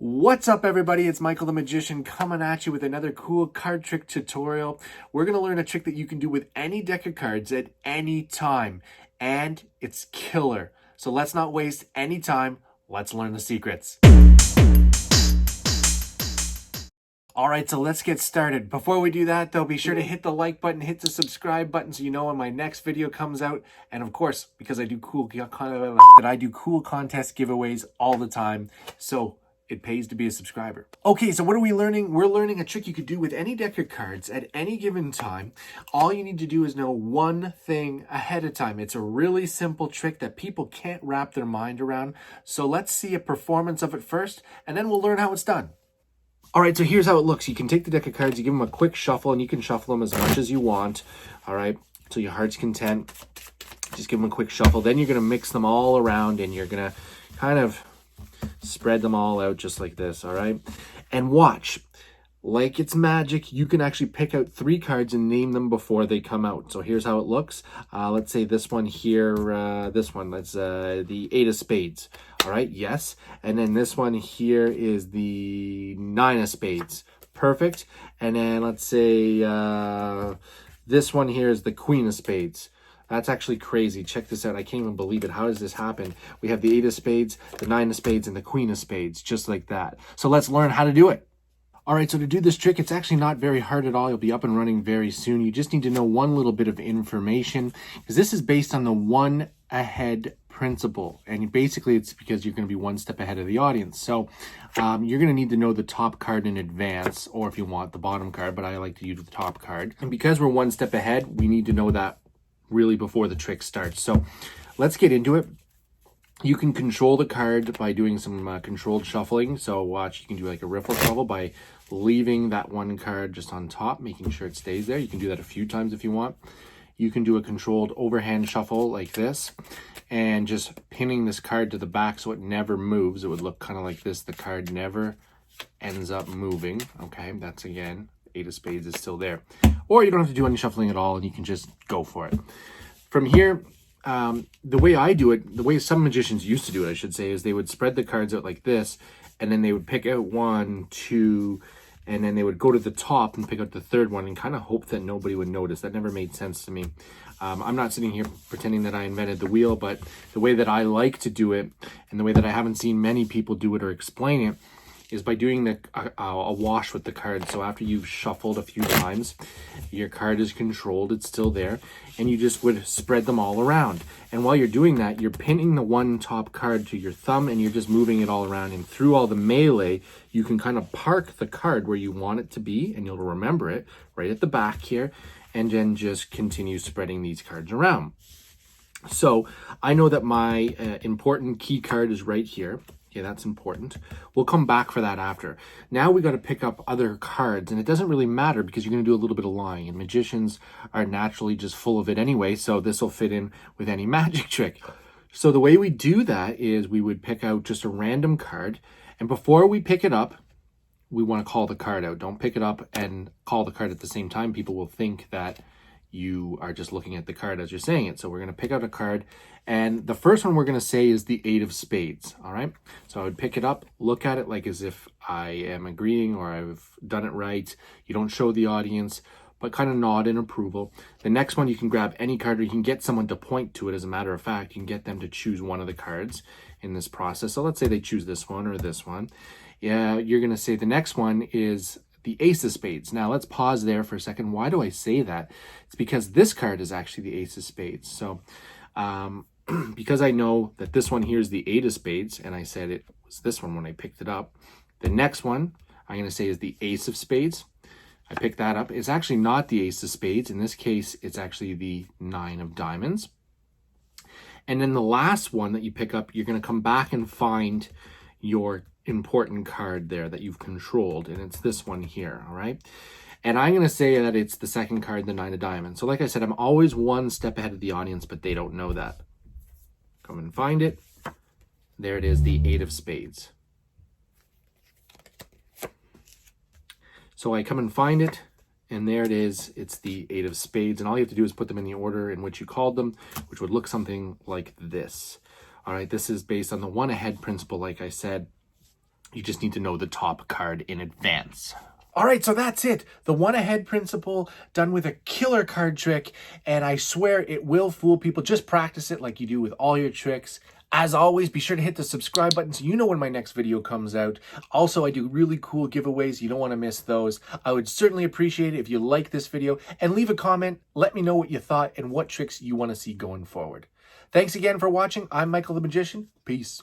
What's up, everybody? It's Michael the Magician coming at you with another cool card trick tutorial. We're going to learn a trick that you can do with any deck of cards at any time, and it's killer. So let's not waste any time. Let's learn the secrets. All right, so let's get started. Before we do that, though, be sure to hit the like button, hit the subscribe button so you know when my next video comes out. And of course, because I do cool contest giveaways all the time. So it pays to be a subscriber. Okay, so what are we learning? We're learning a trick you could do with any deck of cards at any given time. All you need to do is know one thing ahead of time. It's a really simple trick that people can't wrap their mind around. So let's see a performance of it first, and then we'll learn how it's done. All right, so here's how it looks. You can take the deck of cards, you give them a quick shuffle, and you can shuffle them as much as you want. All right, to your heart's content. Just give them a quick shuffle. Then you're going to mix them all around, and you're going to kind of spread them all out just like this, all right? And watch. Like it's magic, you can actually pick out 3 cards and name them before they come out. So here's how it looks. Let's say this one here, this one, that's the 8 of spades. All right, yes. And then this one here is the 9 of spades. Perfect. And then let's say this one here is the Queen of spades. That's actually crazy. Check this out. I can't even believe it. How does this happen? We have the 8 of spades, the 9 of spades, and the Queen of spades, just like that. So let's learn how to do it. All right, so to do this trick, it's actually not very hard at all. You'll be up and running very soon. You just need to know one little bit of information, because this is based on the one ahead principle. And basically, it's because you're going to be one step ahead of the audience. So you're going to need to know the top card in advance, or if you want, the bottom card, but I like to use the top card. And because we're one step ahead, we need to know that really before the trick starts. So let's get into it. You can control the card by doing some controlled shuffling. So watch, you can do like a riffle shuffle by leaving that one card just on top, making sure it stays there. You can do that a few times if you want. You can do a controlled overhand shuffle like this and just pinning this card to the back so it never moves. It would look kind of like this. The card never ends up moving. Okay, that's again, 8 of spades is still there. Or you don't have to do any shuffling at all and you can just go for it. From here, the way I do it, the way some magicians used to do it, I should say, is they would spread the cards out like this, and then they would pick out 1, 2, and then they would go to the top and pick out the third one and kind of hope that nobody would notice. That never made sense to me. I'm not sitting here pretending that I invented the wheel, but the way that I like to do it, and the way that I haven't seen many people do it or explain it, is by doing a wash with the card. So after you've shuffled a few times, your card is controlled, it's still there, and you just would spread them all around. And while you're doing that, you're pinning the one top card to your thumb and you're just moving it all around. And through all the melee, you can kind of park the card where you want it to be, and you'll remember it right at the back here, and then just continue spreading these cards around. So I know that my important key card is right here. Okay, that's important. We'll come back for that after. Now we got to pick up other cards, and it doesn't really matter because you're going to do a little bit of lying, and magicians are naturally just full of it anyway, so this will fit in with any magic trick. So the way we do that is we would pick out just a random card, and before we pick it up, we want to call the card out. Don't pick it up and call the card at the same time. People will think that you are just looking at the card as you're saying it. So we're going to pick out a card, and the first one we're going to say is the 8 of spades. All right, so I would pick it up, look at it like as if I am agreeing or I've done it right. You don't show the audience, but kind of nod in approval. The next one, you can grab any card, or you can get someone to point to it. As a matter of fact, you can get them to choose one of the cards in this process. So let's say they choose this one or this one. Yeah, you're going to say the next one is the ace of spades. Now let's pause there for a second. Why do I say that? It's because this card is actually the ace of spades. So because I know that this one here is the 8 of spades, and I said it was this one when I picked it up, the next one I'm going to say is the ace of spades. I picked that up. It's actually not the ace of spades. In this case, it's actually the 9 of diamonds. And then the last one that you pick up, you're going to come back and find your important card there that you've controlled, and it's this one here. All right, and I'm going to say that it's the second card, the 9 of diamonds. So like I said, I'm always one step ahead of the audience, but they don't know that. Come and find it. There it is, the 8 of spades. So I come and find it, and there it is, it's the 8 of spades, and all you have to do is put them in the order in which you called them, which would look something like this. All right, this is based on the one ahead principle, like I said. You just need to know the top card in advance. All right, so that's it. The one ahead principle done with a killer card trick, and I swear it will fool people. Just practice it like you do with all your tricks. As always, be sure to hit the subscribe button so you know when my next video comes out. Also, I do really cool giveaways. You don't want to miss those. I would certainly appreciate it if you like this video and leave a comment. Let me know what you thought and what tricks you want to see going forward. Thanks again for watching. I'm Michael the Magician. Peace.